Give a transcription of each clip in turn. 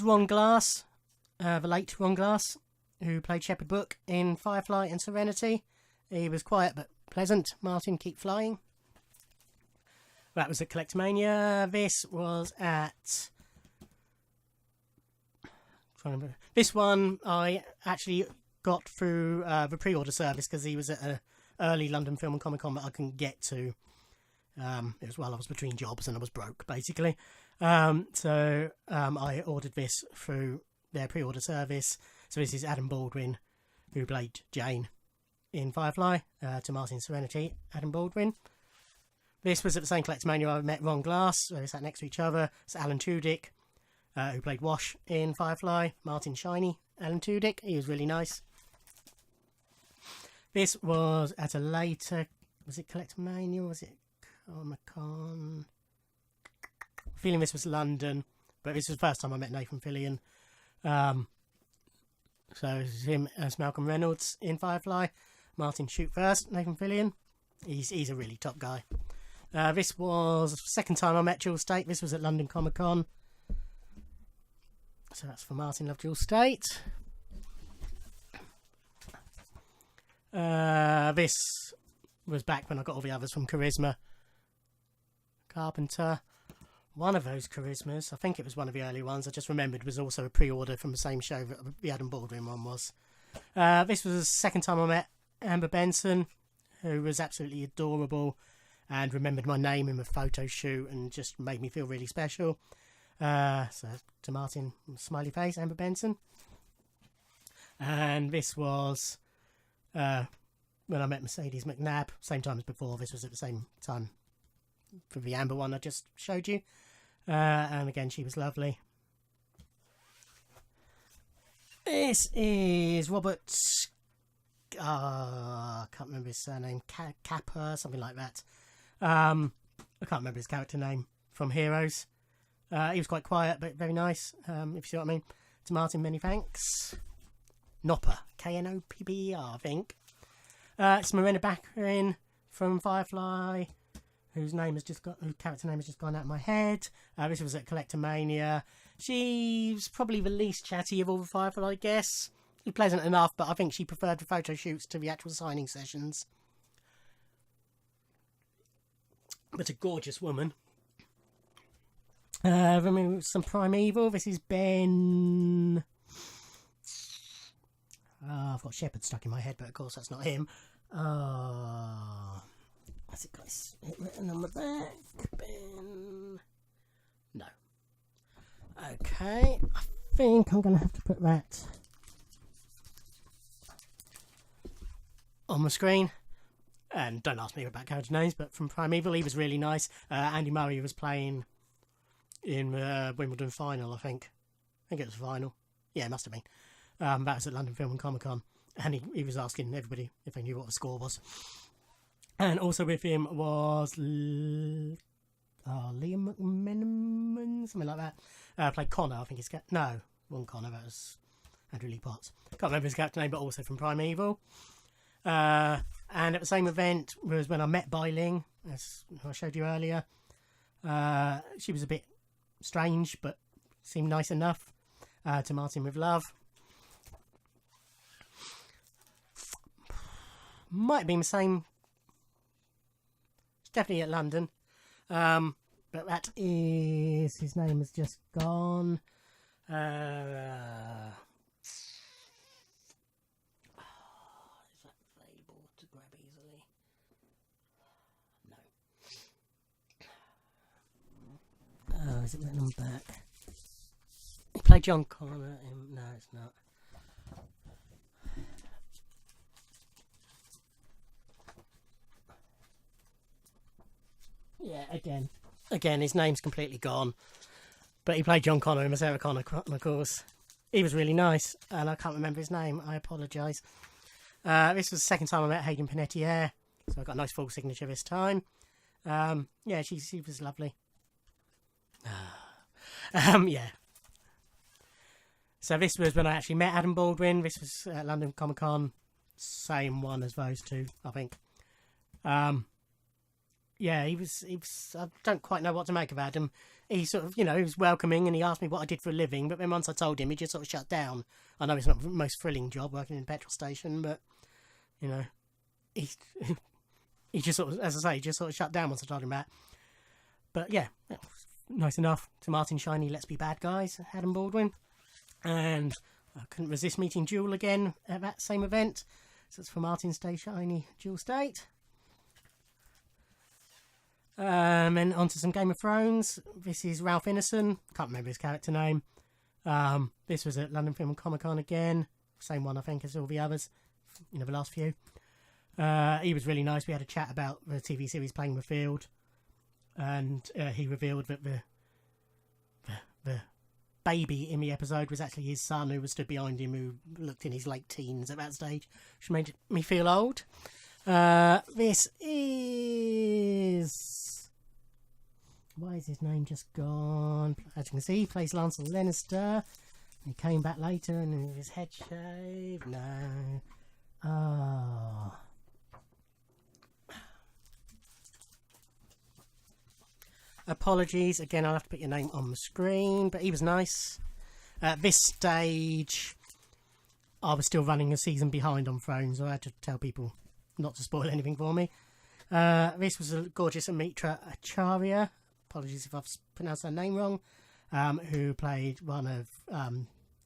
Ron Glass, the late Ron Glass, who played Shepherd Book in Firefly and Serenity. He was quiet but pleasant. Martin, keep flying. That was at Collectomania. This was at... This one I actually got through the pre-order service because he was at an early London Film and Comic Con that I couldn't get to. It was while I was between jobs and I was broke, basically. So I ordered this through their pre-order service. So this is Adam Baldwin, who played Jane in Firefly, to Martin Serenity, Adam Baldwin. This was at the same Collectomania I met Ron Glass, so they sat next to each other. It's Alan Tudyk, who played Wash in Firefly. Martin Shiny, Alan Tudyk. He was really nice. This was at a later... Was it Collectomania or was it Comic-Con? I'm feeling this was London, but this was the first time I met Nathan Fillion. So this is him as Malcolm Reynolds in Firefly. Martin Shoot First, Nathan Fillion. He's a really top guy. This was the second time I met Jules State. This was at London Comic Con. So that's for Martin Love Jules State. This was back when I got all the others from Charisma. Carpenter. One of those Charismas, I think it was one of the early ones, I just remembered was also a pre-order from the same show that the Adam Baldwin one was. This was the second time I met Amber Benson, who was absolutely adorable and remembered my name in the photo shoot and just made me feel really special. So to Martin, smiley face, Amber Benson. And this was when I met Mercedes McNabb, same time as before. This was at the same time for the Amber one I just showed you. And again, she was lovely. This is Robert... I can't remember his surname. Kappa, something like that. I can't remember his character name from Heroes. He was quite quiet, but very nice, if you see what I mean. To Martin, many thanks. Knopper, Knopper, I think. It's Miranda Baccarin from Firefly, whose character name has just gone out of my head. This was at Collectomania. She's probably the least chatty of all the Firefly guests. She's pleasant enough, but I think she preferred the photo shoots to the actual signing sessions. But a gorgeous woman. Some Primeval. This is Ben... I've got Shepherd stuck in my head, but of course that's not him. Has it got it written on the back? Ben... No. Okay, I think I'm going to have to put that on the screen. And don't ask me about character names, but from Primeval, he was really nice. Andy Murray was playing in Wimbledon final, I think. I think it was final. Yeah, it must have been. That was at London Film and Comic Con. And he was asking everybody if they knew what the score was. And also with him was Liam McMenamin, something like that. Played Connor, I think he's... No, wrong Connor, that was Andrew Lee Potts. Can't remember his character name, but also from Primeval. And at the same event was when I met Bai Ling, as I showed you earlier. She was a bit strange, but seemed nice enough. To Martin with love. Might have been the same. It's definitely at London. But that is... His name has just gone. Is that available to grab easily? No. Oh, is it written on the back? He played John Connor in... No, it's not. Yeah, again, his name's completely gone. But he played John Connor in the Sarah Connor, of course. He was really nice, and I can't remember his name. I apologise. This was the second time I met Hayden Panettiere, so I got a nice full signature this time. Yeah, she was lovely. Yeah. So this was when I actually met Adam Baldwin. This was at London Comic Con. Same one as those two, I think. Yeah, he was. I don't quite know what to make of Adam. he sort of, he was welcoming and he asked me what I did for a living, but then once I told him, he just sort of shut down. I know it's not the most thrilling job working in a petrol station, but, he just sort of, as I say, he just sort of shut down once I told him that. But yeah, nice enough. To Martin Shiny, Let's Be Bad Guys, Adam Baldwin. And I couldn't resist meeting Jewel again at that same event. So it's for Martin Stay Shiny, Jewel State. Then on to some Game of Thrones. This is Ralph Ineson. Can't remember his character name. This was at London Film and Comic Con again. Same one, I think, as all the others. The last few. He was really nice. We had a chat about the TV series Playing the Field. And he revealed that the baby in the episode was actually his son, who was stood behind him, who looked in his late teens at that stage, which made me feel old. This is... Why is his name just gone? As you can see, he plays Lancel Lannister. He came back later and his head shaved. No. Oh. Apologies. Again, I'll have to put your name on the screen, but he was nice. At this stage, I was still running a season behind on Thrones, so I had to tell people not to spoil anything for me. This was a gorgeous Amitra Acharya. Apologies if I've pronounced her name wrong. Who played one of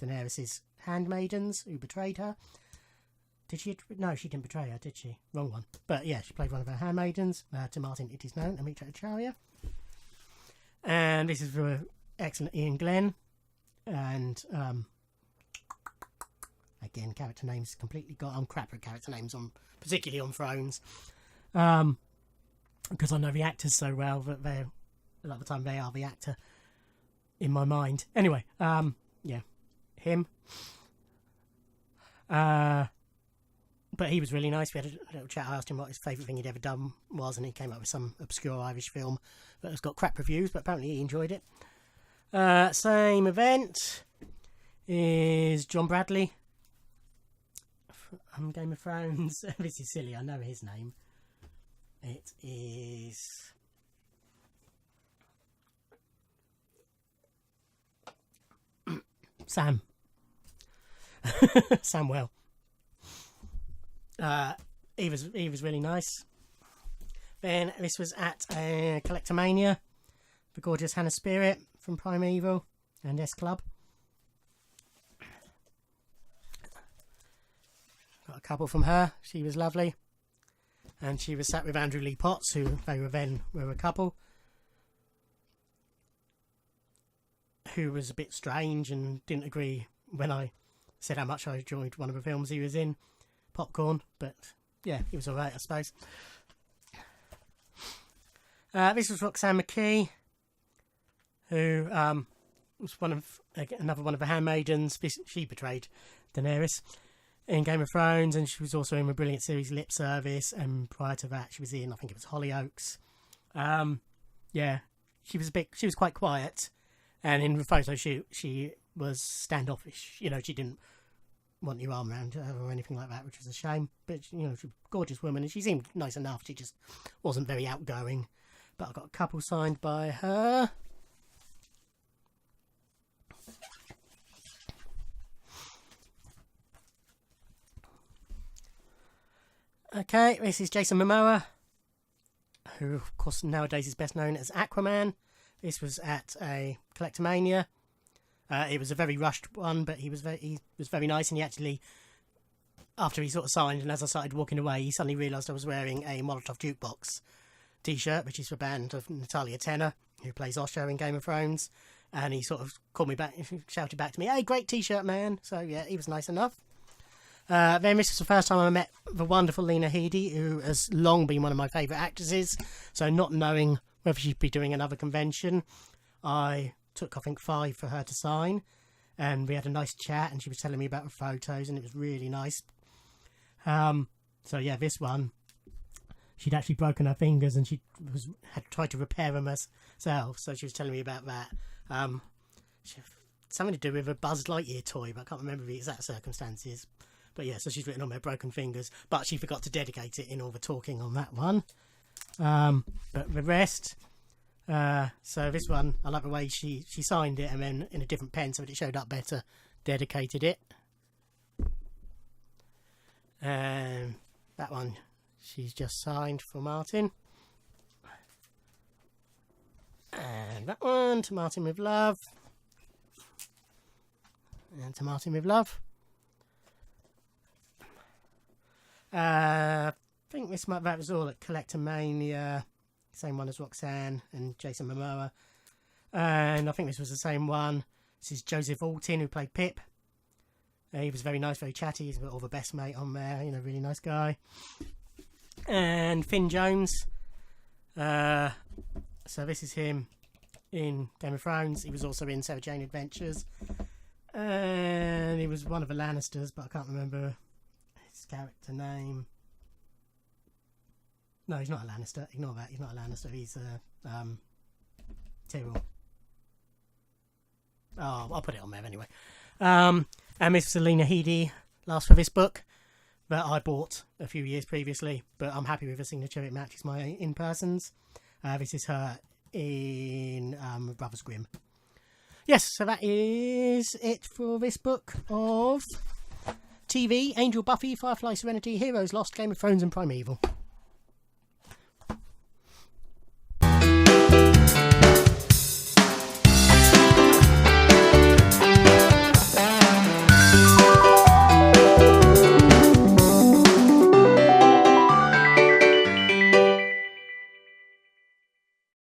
Daenerys' handmaidens who betrayed her. Did she? No, she didn't betray her, did she? Wrong one. But yeah, she played one of her handmaidens. To Martin, it is known, Amitra Acharya. And this is for excellent Ian Glenn. And again, character names completely got. I'm crap at character names, particularly on Thrones, because I know the actors so well that a lot of the time they are the actor in my mind. Anyway, yeah, him. But he was really nice. We had a little chat. I asked him what his favourite thing he'd ever done was, and he came up with some obscure Irish film that has got crap reviews, but apparently he enjoyed it. Same event is John Bradley from Game of Thrones. This is silly, I know his name. It is... Sam. Samwell. He was really nice. Then this was at Collectomania, the gorgeous Hannah Spirit from Primeval and S Club. Got a couple from her. She was lovely, and she was sat with Andrew Lee Potts, who they were a couple, who was a bit strange and didn't agree when I said how much I enjoyed one of the films he was in, Popcorn, but yeah, he was alright, I suppose. This was Roxanne McKee, who was another one of the handmaidens. She betrayed Daenerys in Game of Thrones, and she was also in the brilliant series Lip Service, and prior to that she was in, I think it was Hollyoaks. Yeah, she was quite quiet, and in the photo shoot she was standoffish. She didn't want your arm around her or anything like that, which was a shame. But she's a gorgeous woman, and she seemed nice enough. She just wasn't very outgoing. But I got a couple signed by her. Okay, this is Jason Momoa, who of course nowadays is best known as Aquaman. This was at a Collectomania. It was a very rushed one, but he was very nice, and he actually, after he sort of signed, and as I started walking away, he suddenly realised I was wearing a Molotov Jukebox t-shirt, which is the band of Natalia Tenner, who plays Osho in Game of Thrones, and he sort of called me back, shouted back to me, "Hey, great t-shirt, man!" So yeah, he was nice enough. Then this was the first time I met the wonderful Lena Headey, who has long been one of my favourite actresses. So not knowing whether she'd be doing another convention, I took, I think, 5 for her to sign, and we had a nice chat, and she was telling me about the photos, and it was really nice. So yeah, this one, she'd actually broken her fingers, and had tried to repair them herself, so she was telling me about that. Something to do with a Buzz Lightyear toy, but I can't remember the exact circumstances. But yeah, so she's written on her broken fingers, but she forgot to dedicate it in all the talking on that one. But the rest, So this one, I like the way she signed it and then in a different pen so that it showed up better. Dedicated it. And that one, she's just signed for Martin. And that one, to Martin with love. And to Martin with love. I think that was all at Collector Mania. Same one as Roxanne and Jason Momoa. And I think this was the same one. This is Joseph Altin, who played Pip. He was very nice, very chatty. He's all the best mate on there. Really nice guy. And Finn Jones. So this is him in Game of Thrones. He was also in Sarah Jane Adventures. And he was one of the Lannisters, but I can't remember his character name. No, he's not a Lannister. Ignore that. He's not a Lannister. He's Tyrell. Oh, I'll put it on there anyway. And Miss Selena Headey, last for this book, that I bought a few years previously, but I'm happy with the signature. It matches my in-persons. This is her in Brothers Grimm. Yes, so that is it for this book of TV, Angel, Buffy, Firefly, Serenity, Heroes Lost, Game of Thrones and Primeval.